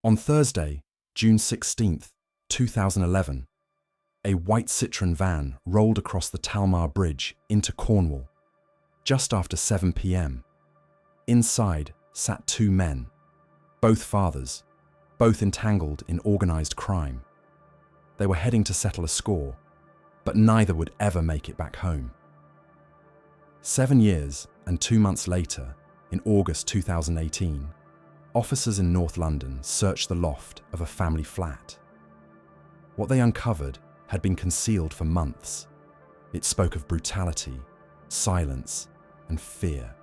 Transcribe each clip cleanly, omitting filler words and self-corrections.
On Thursday, June 16th, 2011, a white Citroen van rolled across the Talmar Bridge into Cornwall, just after 7 p.m. Inside sat two men, both fathers, both entangled in organised crime. They were heading to settle a score, but neither would ever make it back home. 7 years and 2 months later, in August 2018, officers in North London searched the loft of a family flat. What they uncovered had been concealed for months. It spoke of brutality, silence, and fear.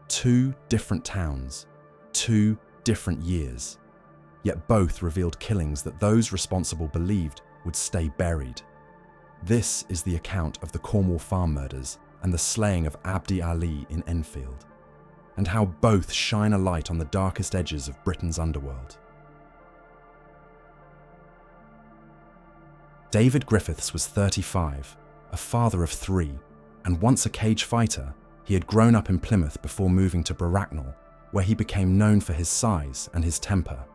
2 different towns, 2 different years, yet both revealed killings that those responsible believed would stay buried. This is the account of the Cornwall farm murders and the slaying of Abdi Ali in Enfield, and how both shine a light on the darkest edges of Britain's underworld. David Griffiths was 35, a father of 3, and once a cage fighter. He had grown up in Plymouth before moving to Bracknell, where he became known for his size and his temper.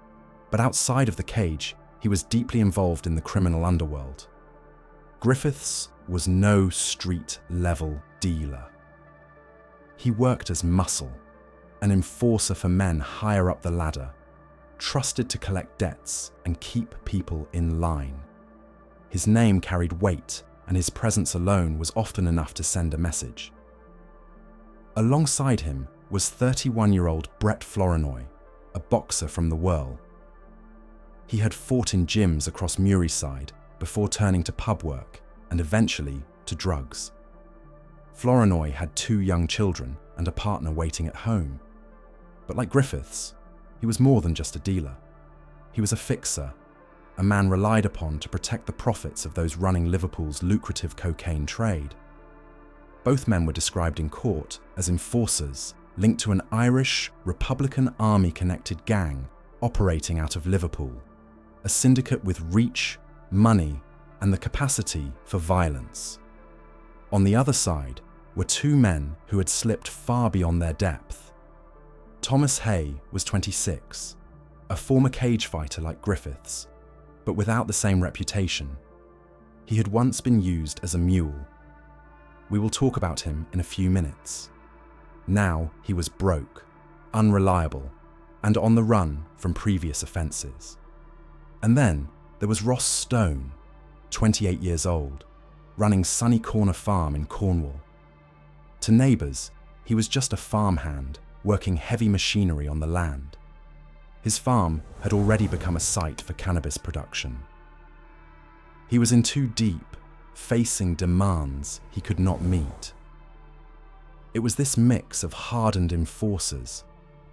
But outside of the cage, he was deeply involved in the criminal underworld. Griffiths was no street-level dealer. He worked as muscle, an enforcer for men higher up the ladder, trusted to collect debts and keep people in line. His name carried weight, and his presence alone was often enough to send a message. Alongside him was 31-year-old Brett Flournoy, a boxer from the Whirl. He had fought in gyms across Muryside before turning to pub work and eventually to drugs. Flournoy had 2 young children and a partner waiting at home. But like Griffiths, he was more than just a dealer. He was a fixer, a man relied upon to protect the profits of those running Liverpool's lucrative cocaine trade. Both men were described in court as enforcers linked to an Irish Republican Army-connected gang operating out of Liverpool, a syndicate with reach, money, and the capacity for violence. On the other side were 2 men who had slipped far beyond their depth. Thomas Haigh was 26, a former cage fighter like Griffiths, but without the same reputation. He had once been used as a mule. We will talk about him in a few minutes. Now he was broke, unreliable, and on the run from previous offences. And then there was Ross Stone, 28 years old, running Sunny Corner Farm in Cornwall. To neighbours, he was just a farmhand working heavy machinery on the land. His farm had already become a site for cannabis production. He was in too deep, facing demands he could not meet. It was this mix of hardened enforcers,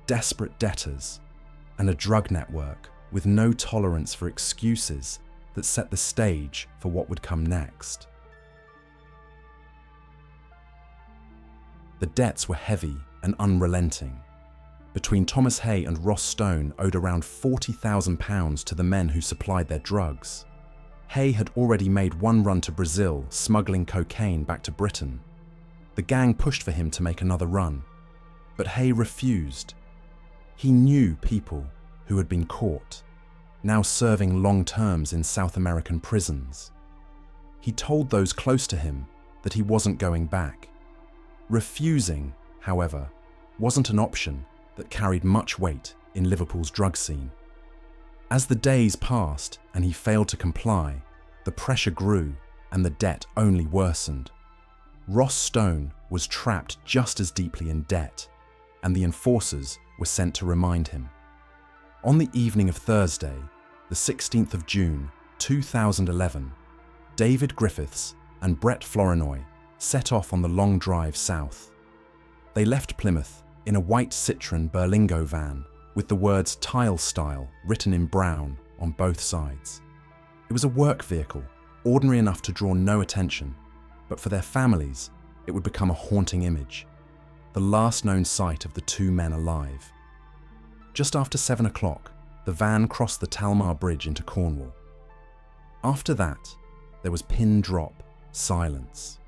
desperate debtors, and a drug network with no tolerance for excuses that set the stage for what would come next. The debts were heavy and unrelenting. Between Thomas Haigh and Ross Stone owed around £40,000 to the men who supplied their drugs. Haigh had already made one run to Brazil, smuggling cocaine back to Britain. The gang pushed for him to make another run, but Haigh refused. He knew people who had been caught, now serving long terms in South American prisons. He told those close to him that he wasn't going back. Refusing, however, wasn't an option that carried much weight in Liverpool's drug scene. As the days passed and he failed to comply, the pressure grew and the debt only worsened. Ross Stone was trapped just as deeply in debt, and the enforcers were sent to remind him. On the evening of Thursday, the 16th of June, 2011, David Griffiths and Brett Flournoy set off on the long drive south. They left Plymouth in a white Citroen Berlingo van with the words "Tile Style" written in brown on both sides. It was a work vehicle, ordinary enough to draw no attention, but for their families, it would become a haunting image, the last known sight of the 2 men alive. Just after 7 o'clock, the van crossed the Talmar Bridge into Cornwall. After that, there was pin-drop silence.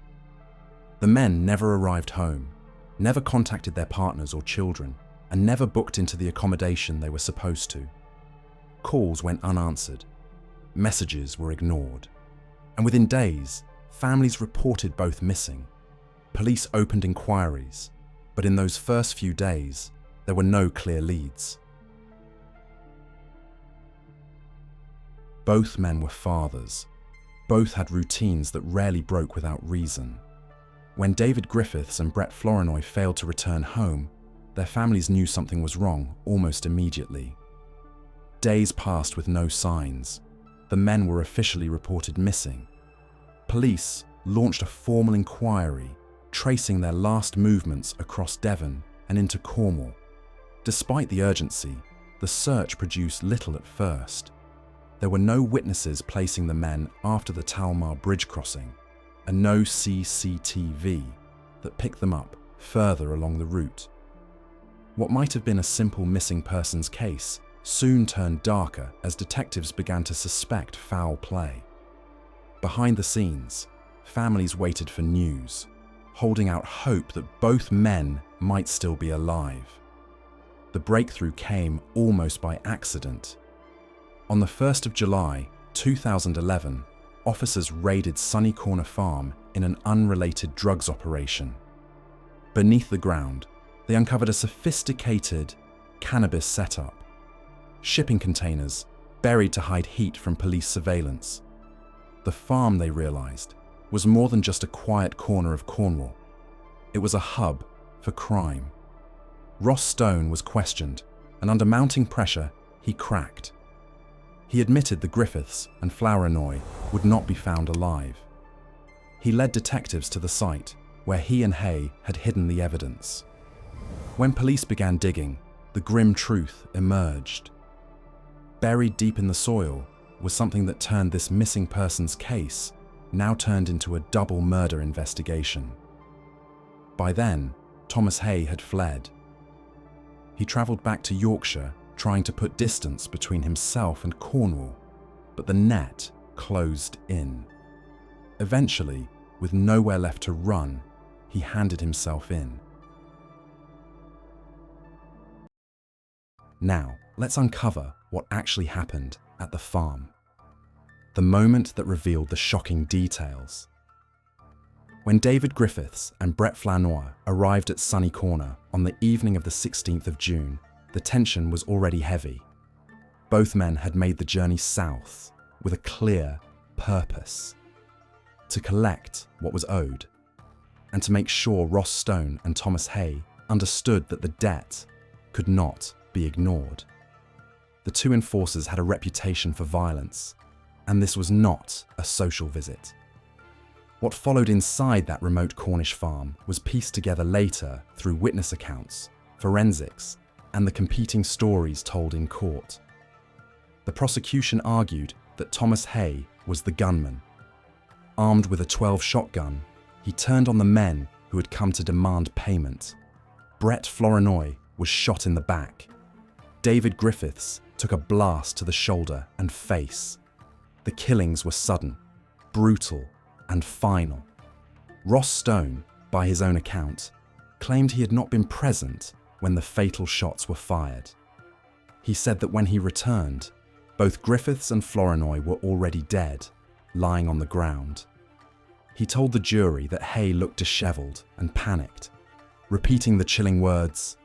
The men never arrived home, never contacted their partners or children, and never booked into the accommodation they were supposed to. Calls went unanswered. Messages were ignored. And within days, families reported both missing. Police opened inquiries, but in those first few days, there were no clear leads. Both men were fathers. Both had routines that rarely broke without reason. When David Griffiths and Brett Flournoy failed to return home, their families knew something was wrong almost immediately. Days passed with no signs. The men were officially reported missing. Police launched a formal inquiry, tracing their last movements across Devon and into Cornwall. Despite the urgency, the search produced little at first. There were no witnesses placing the men after the Talmar bridge crossing, and no CCTV that picked them up further along the route. What might have been a simple missing persons case soon turned darker as detectives began to suspect foul play. Behind the scenes, families waited for news, holding out hope that both men might still be alive. The breakthrough came almost by accident. On the 1st of July, 2011, officers raided Sunny Corner Farm in an unrelated drugs operation. Beneath the ground, they uncovered a sophisticated cannabis setup. Shipping containers buried to hide heat from police surveillance. The farm, they realized, was more than just a quiet corner of Cornwall. It was a hub for crime. Ross Stone was questioned, and under mounting pressure, he cracked. He admitted the Griffiths and Flournoy would not be found alive. He led detectives to the site where he and Haigh had hidden the evidence. When police began digging, the grim truth emerged. Buried deep in the soil was something that turned this missing persons case now turned into a double murder investigation. By then, Thomas Haigh had fled. He travelled back to Yorkshire, trying to put distance between himself and Cornwall, but the net closed in. Eventually, with nowhere left to run, he handed himself in. Now, let's uncover what actually happened at the farm. The moment that revealed the shocking details. When David Griffiths and Brett Flournoy arrived at Sunny Corner on the evening of the 16th of June, the tension was already heavy. Both men had made the journey south with a clear purpose: to collect what was owed, and to make sure Ross Stone and Thomas Haigh understood that the debt could not be ignored. The two enforcers had a reputation for violence, and this was not a social visit. What followed inside that remote Cornish farm was pieced together later through witness accounts, forensics, and the competing stories told in court. The prosecution argued that Thomas Haigh was the gunman. Armed with a 12 shotgun, he turned on the men who had come to demand payment. Brett Flournoy was shot in the back. David Griffiths took a blast to the shoulder and face. The killings were sudden, brutal, and final. Ross Stone, by his own account, claimed he had not been present when the fatal shots were fired. He said that when he returned, both Griffiths and Flournoy were already dead, lying on the ground. He told the jury that Haigh looked dishevelled and panicked, repeating the chilling words,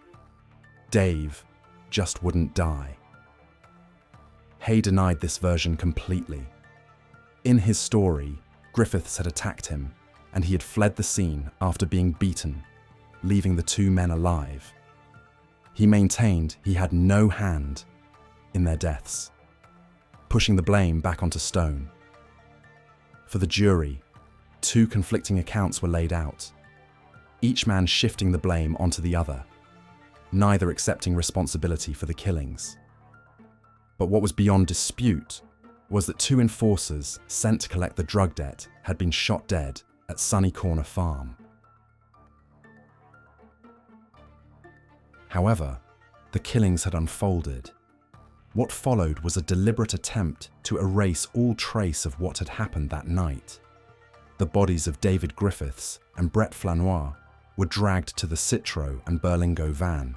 "Dave just wouldn't die." Haigh denied this version completely. In his story, Griffiths had attacked him, and he had fled the scene after being beaten, leaving the two men alive. He maintained he had no hand in their deaths, pushing the blame back onto Stone. For the jury, two conflicting accounts were laid out, each man shifting the blame onto the other, neither accepting responsibility for the killings. But what was beyond dispute was that two enforcers sent to collect the drug debt had been shot dead at Sunny Corner Farm. However, the killings had unfolded. What followed was a deliberate attempt to erase all trace of what had happened that night. The bodies of David Griffiths and Brett Flournoy were dragged to the Citro and Berlingo van,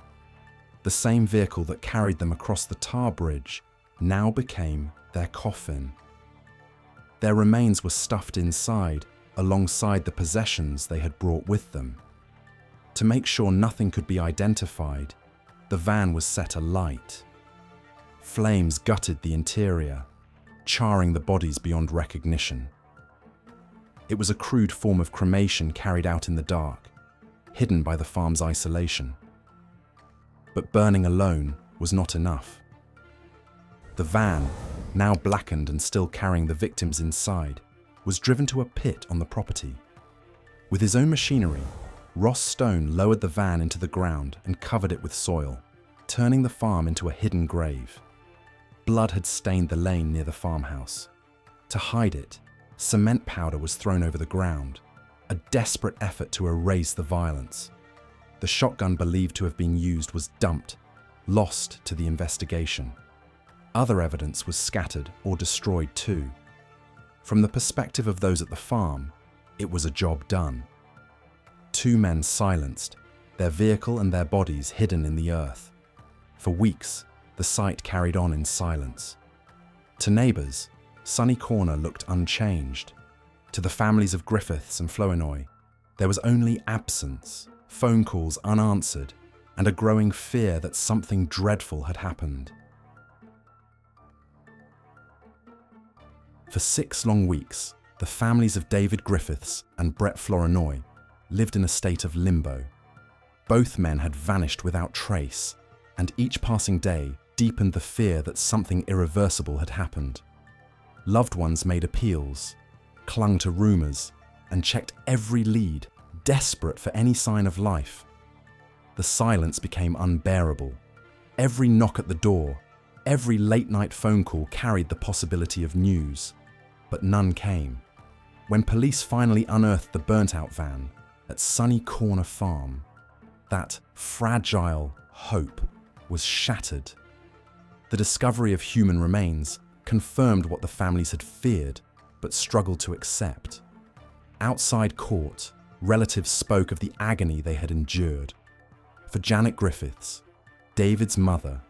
the same vehicle that carried them across the tar bridge now became their coffin. Their remains were stuffed inside, alongside the possessions they had brought with them. To make sure nothing could be identified, the van was set alight. Flames gutted the interior, charring the bodies beyond recognition. It was a crude form of cremation carried out in the dark, hidden by the farm's isolation. But burning alone was not enough. The van, now blackened and still carrying the victims inside, was driven to a pit on the property. With his own machinery, Ross Stone lowered the van into the ground and covered it with soil, turning the farm into a hidden grave. Blood had stained the lane near the farmhouse. To hide it, cement powder was thrown over the ground, a desperate effort to erase the violence. The shotgun believed to have been used was dumped, lost to the investigation. Other evidence was scattered or destroyed too. From the perspective of those at the farm, it was a job done. 2 men silenced, their vehicle and their bodies hidden in the earth. For weeks, the site carried on in silence. To neighbours, Sunny Corner looked unchanged. To the families of Griffiths and Flournoy, there was only absence, phone calls unanswered, and a growing fear that something dreadful had happened. For 6 long weeks, the families of David Griffiths and Brett Flournoy lived in a state of limbo. Both men had vanished without trace, and each passing day deepened the fear that something irreversible had happened. Loved ones made appeals, clung to rumours, and checked every lead, desperate for any sign of life. The silence became unbearable. Every knock at the door, every late-night phone call carried the possibility of news, but none came. When police finally unearthed the burnt-out van at Sunny Corner Farm, that fragile hope was shattered. The discovery of human remains confirmed what the families had feared but struggled to accept. Outside court, relatives spoke of the agony they had endured. For Janet Griffiths, David's mother,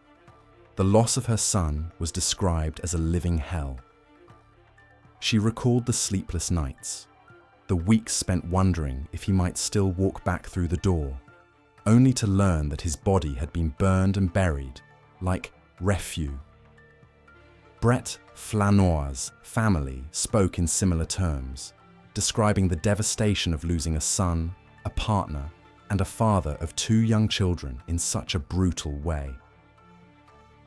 the loss of her son was described as a living hell. She recalled the sleepless nights, the weeks spent wondering if he might still walk back through the door, only to learn that his body had been burned and buried like refuse. Brett Flournoy's family spoke in similar terms, describing the devastation of losing a son, a partner, and a father of 2 young children in such a brutal way.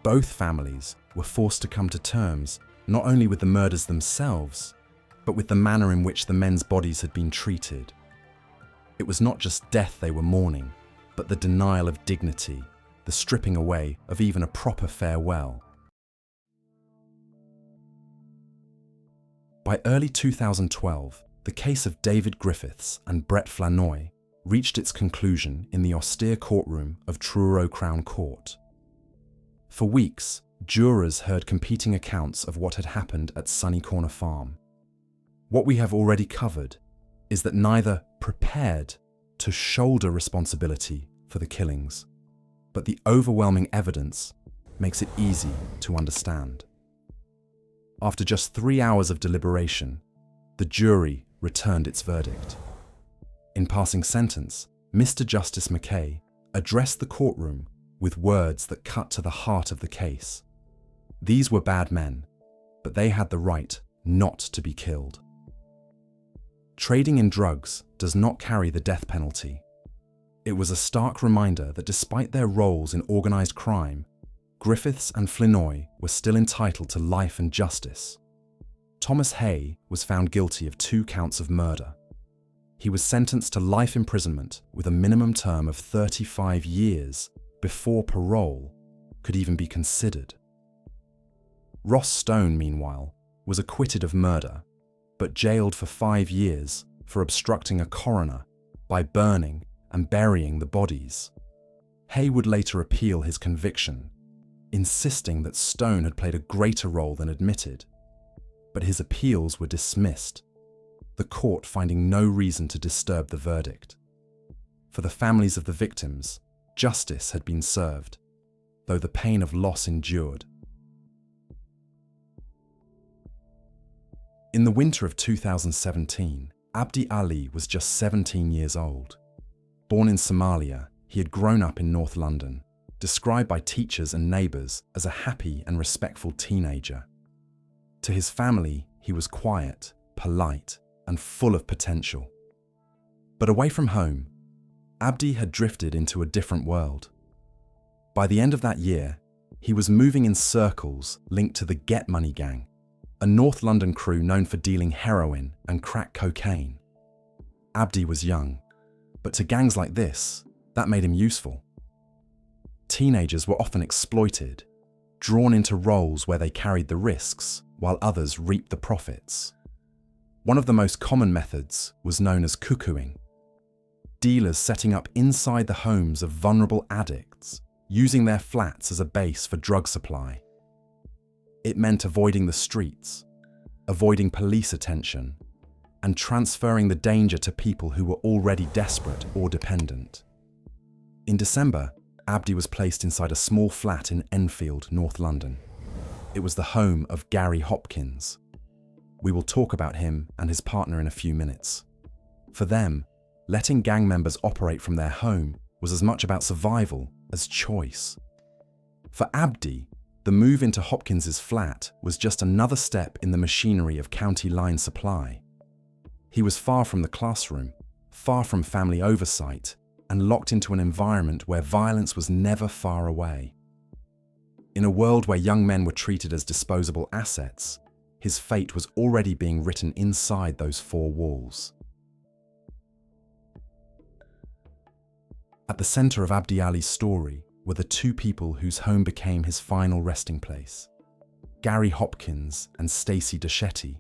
Both families were forced to come to terms not only with the murders themselves, but with the manner in which the men's bodies had been treated. It was not just death they were mourning, but the denial of dignity, the stripping away of even a proper farewell. By early 2012, the case of David Griffiths and Brett Flournoy reached its conclusion in the austere courtroom of Truro Crown Court. For weeks, jurors heard competing accounts of what had happened at Sunny Corner Farm. What we have already covered is that neither prepared to shoulder responsibility for the killings, but the overwhelming evidence makes it easy to understand. After just 3 hours of deliberation, the jury returned its verdict. In passing sentence, Mr. Justice McKay addressed the courtroom with words that cut to the heart of the case. These were bad men, but they had the right not to be killed. Trading in drugs does not carry the death penalty. It was a stark reminder that despite their roles in organised crime, Griffiths and Flournoy were still entitled to life and justice. Thomas Haigh was found guilty of 2 counts of murder. He was sentenced to life imprisonment with a minimum term of 35 years before parole could even be considered. Ross Stone, meanwhile, was acquitted of murder, but jailed for 5 years for obstructing a coroner by burning and burying the bodies. Haigh would later appeal his conviction, insisting that Stone had played a greater role than admitted, but his appeals were dismissed, the court finding no reason to disturb the verdict. For the families of the victims, justice had been served, though the pain of loss endured. In the winter of 2017, Abdi Ali was just 17 years old. Born in Somalia, he had grown up in North London, described by teachers and neighbours as a happy and respectful teenager. To his family, he was quiet, polite, and full of potential. But away from home, Abdi had drifted into a different world. By the end of that year, he was moving in circles linked to the Get Money Gang, a North London crew known for dealing heroin and crack cocaine. Abdi was young, but to gangs like this, that made him useful. Teenagers were often exploited, drawn into roles where they carried the risks while others reaped the profits. One of the most common methods was known as cuckooing. Dealers setting up inside the homes of vulnerable addicts, using their flats as a base for drug supply. It meant avoiding the streets, avoiding police attention, and transferring the danger to people who were already desperate or dependent. In December, Abdi was placed inside a small flat in Enfield, North London. It was the home of Gary Hopkins. We will talk about him and his partner in a few minutes. For them, letting gang members operate from their home was as much about survival as choice. For Abdi, the move into Hopkins's flat was just another step in the machinery of county line supply. He was far from the classroom, far from family oversight, and locked into an environment where violence was never far away. In a world where young men were treated as disposable assets, his fate was already being written inside those four walls. At the centre of Abdi Ali's story were the two people whose home became his final resting place: Gary Hopkins and Stacey Docetti.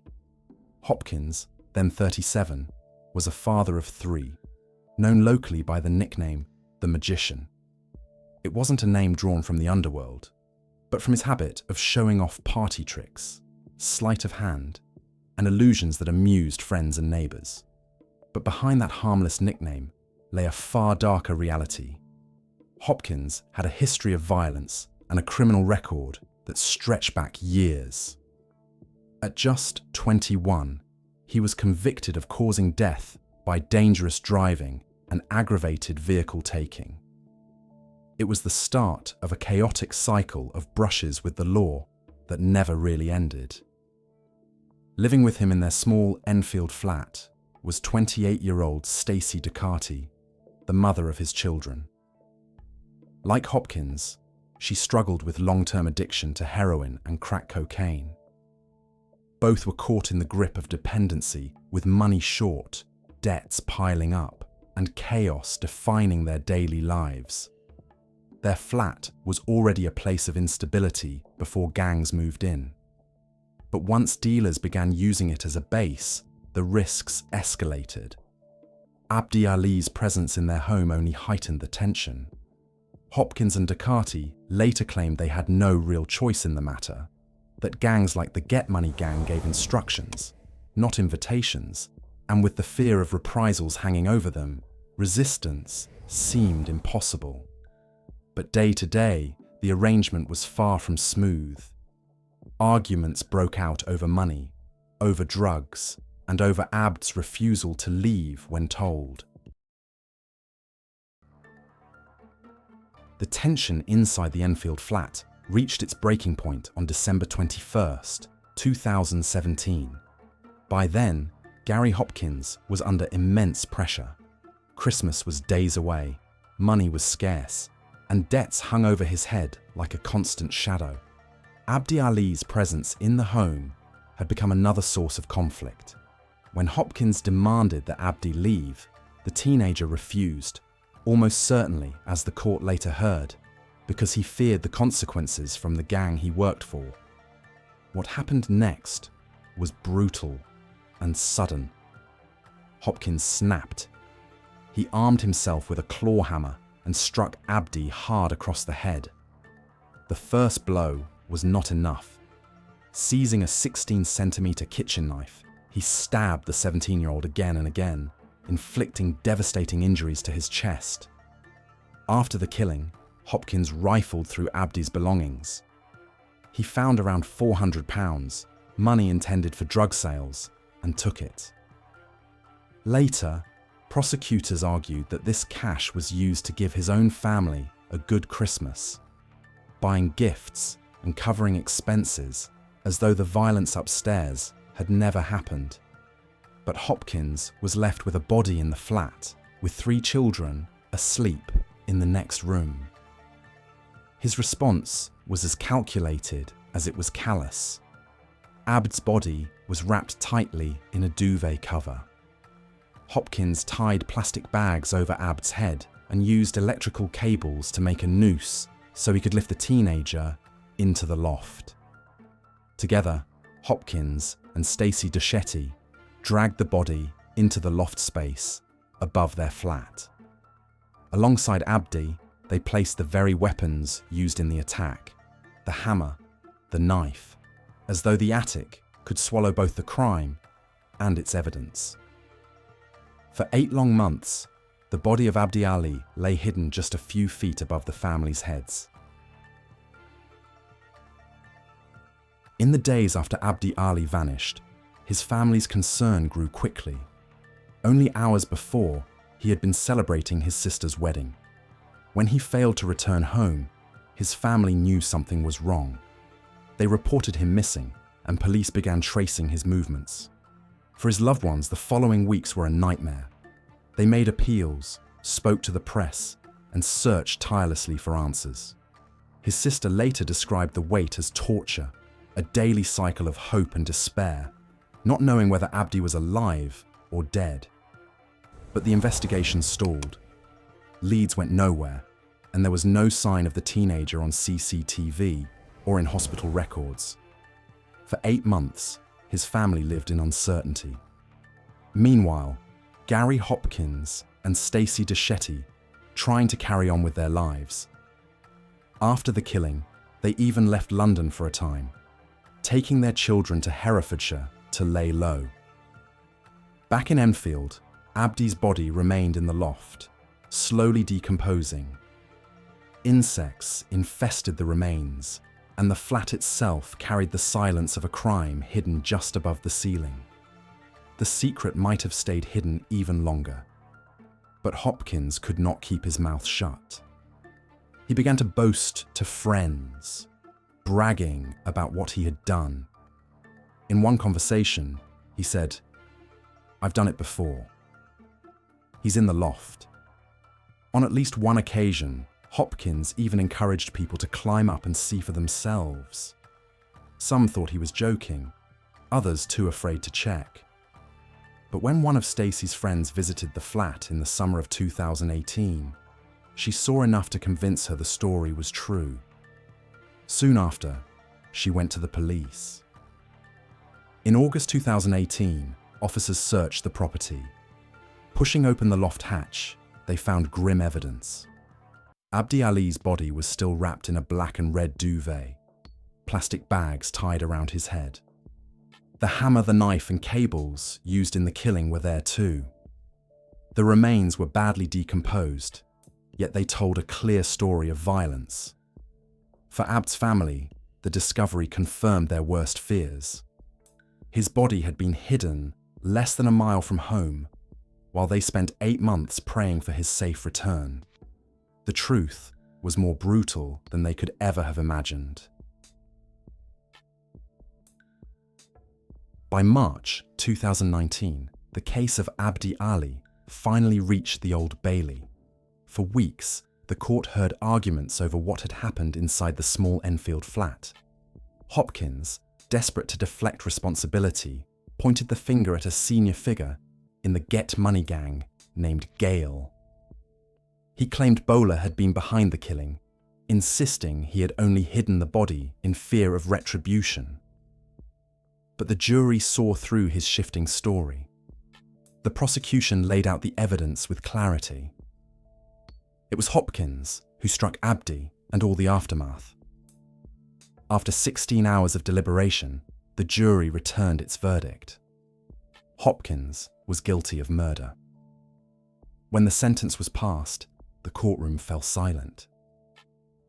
Hopkins, then 37, was a father of three, known locally by the nickname The Magician. It wasn't a name drawn from the underworld, but from his habit of showing off party tricks, sleight of hand, and illusions that amused friends and neighbours. But behind that harmless nickname lay a far darker reality. Hopkins had a history of violence and a criminal record that stretched back years. At just 21, he was convicted of causing death by dangerous driving and aggravated vehicle taking. It was the start of a chaotic cycle of brushes with the law that never really ended. Living with him in their small Enfield flat was 28-year-old Stacey Docetti, the mother of his children. Like Hopkins, she struggled with long-term addiction to heroin and crack cocaine. Both were caught in the grip of dependency, with money short, debts piling up, and chaos defining their daily lives. Their flat was already a place of instability before gangs moved in. But once dealers began using it as a base, the risks escalated. Abdi Ali's presence in their home only heightened the tension. Hopkins and Docetti later claimed they had no real choice in the matter, that gangs like the Get Money Gang gave instructions, not invitations, and with the fear of reprisals hanging over them, resistance seemed impossible. But day to day, the arrangement was far from smooth. Arguments broke out over money, over drugs, and over Abd's refusal to leave when told. The tension inside the Enfield flat reached its breaking point on December 21st, 2017. By then, Gary Hopkins was under immense pressure. Christmas was days away, money was scarce, and debts hung over his head like a constant shadow. Abdi Ali's presence in the home had become another source of conflict. When Hopkins demanded that Abdi leave, the teenager refused, almost certainly, as the court later heard, because he feared the consequences from the gang he worked for. What happened next was brutal and sudden. Hopkins snapped. He armed himself with a claw hammer and struck Abdi hard across the head. The first blow was not enough. Seizing a 16-centimeter kitchen knife, he stabbed the 17-year-old again and again, inflicting devastating injuries to his chest. After the killing, Hopkins rifled through Abdi's belongings. He found around £400, money intended for drug sales, and took it. Later, prosecutors argued that this cash was used to give his own family a good Christmas, buying gifts and covering expenses as though the violence upstairs had never happened. But Hopkins was left with a body in the flat, with 3 children asleep in the next room. His response was as calculated as it was callous. Abd's body was wrapped tightly in a duvet cover. Hopkins tied plastic bags over Abd's head and used electrical cables to make a noose so he could lift the teenager into the loft. Together, Hopkins and Stacey Docetti dragged the body into the loft space above their flat. Alongside Abdi, they placed the very weapons used in the attack, the hammer, the knife, as though the attic could swallow both the crime and its evidence. For 8 long months, the body of Abdi Ali lay hidden just a few feet above the family's heads. In the days after Abdi Ali vanished, his family's concern grew quickly. Only hours before, he had been celebrating his sister's wedding. When he failed to return home, his family knew something was wrong. They reported him missing, and police began tracing his movements. For his loved ones, the following weeks were a nightmare. They made appeals, spoke to the press, and searched tirelessly for answers. His sister later described the wait as torture, a daily cycle of hope and despair, not knowing whether Abdi was alive or dead. But the investigation stalled. Leads went nowhere, and there was no sign of the teenager on CCTV or in hospital records. For 8 months, his family lived in uncertainty. Meanwhile, Gary Hopkins and Stacey Docetti trying to carry on with their lives. After the killing, they even left London for a time, taking their children to Herefordshire to lay low. Back in Enfield, Abdi's body remained in the loft, slowly decomposing. Insects infested the remains, and the flat itself carried the silence of a crime hidden just above the ceiling. The secret might have stayed hidden even longer. But Hopkins could not keep his mouth shut. He began to boast to friends, bragging about what he had done. In one conversation, he said, "I've done it before." He's in the loft. On at least one occasion, Hopkins even encouraged people to climb up and see for themselves. Some thought he was joking, others too afraid to check. But when one of Stacey's friends visited the flat in the summer of 2018, she saw enough to convince her the story was true. Soon after, she went to the police. In August 2018, officers searched the property. Pushing open the loft hatch, they found grim evidence. Abdi Ali's body was still wrapped in a black and red duvet, plastic bags tied around his head. The hammer, the knife, and cables used in the killing were there too. The remains were badly decomposed, yet they told a clear story of violence. For Abd's family, the discovery confirmed their worst fears. His body had been hidden less than a mile from home, while they spent 8 months praying for his safe return. The truth was more brutal than they could ever have imagined. By March 2019, the case of Abdi Ali finally reached the Old Bailey. For weeks, the court heard arguments over what had happened inside the small Enfield flat. Hopkins, desperate to deflect responsibility, pointed the finger at a senior figure in the Get Money gang named Gale. He claimed Bowler had been behind the killing, insisting he had only hidden the body in fear of retribution. But the jury saw through his shifting story. The prosecution laid out the evidence with clarity. It was Hopkins who struck Abdi and all the aftermath. After 16 hours of deliberation, the jury returned its verdict. Hopkins was guilty of murder. When the sentence was passed, the courtroom fell silent.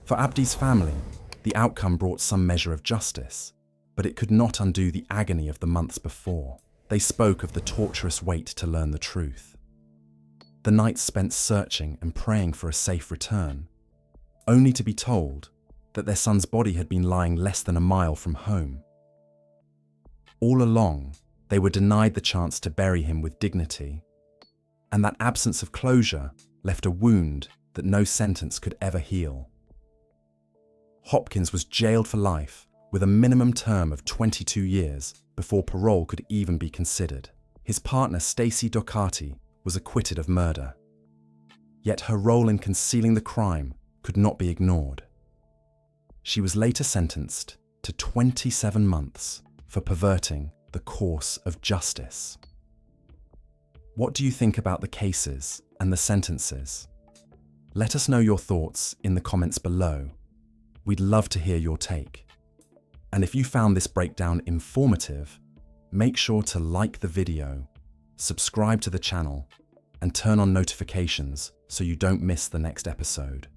For Abdi's family, the outcome brought some measure of justice, but it could not undo the agony of the months before. They spoke of the torturous wait to learn the truth. The nights spent searching and praying for a safe return, only to be told that their son's body had been lying less than a mile from home. All along, they were denied the chance to bury him with dignity, and that absence of closure left a wound that no sentence could ever heal. Hopkins was jailed for life with a minimum term of 22 years before parole could even be considered. His partner, Stacey Docetti, was acquitted of murder. Yet her role in concealing the crime could not be ignored. She was later sentenced to 27 months for perverting the course of justice. What do you think about the cases and the sentences? Let us know your thoughts in the comments below. We'd love to hear your take. And if you found this breakdown informative, make sure to like the video, subscribe to the channel, and turn on notifications so you don't miss the next episode.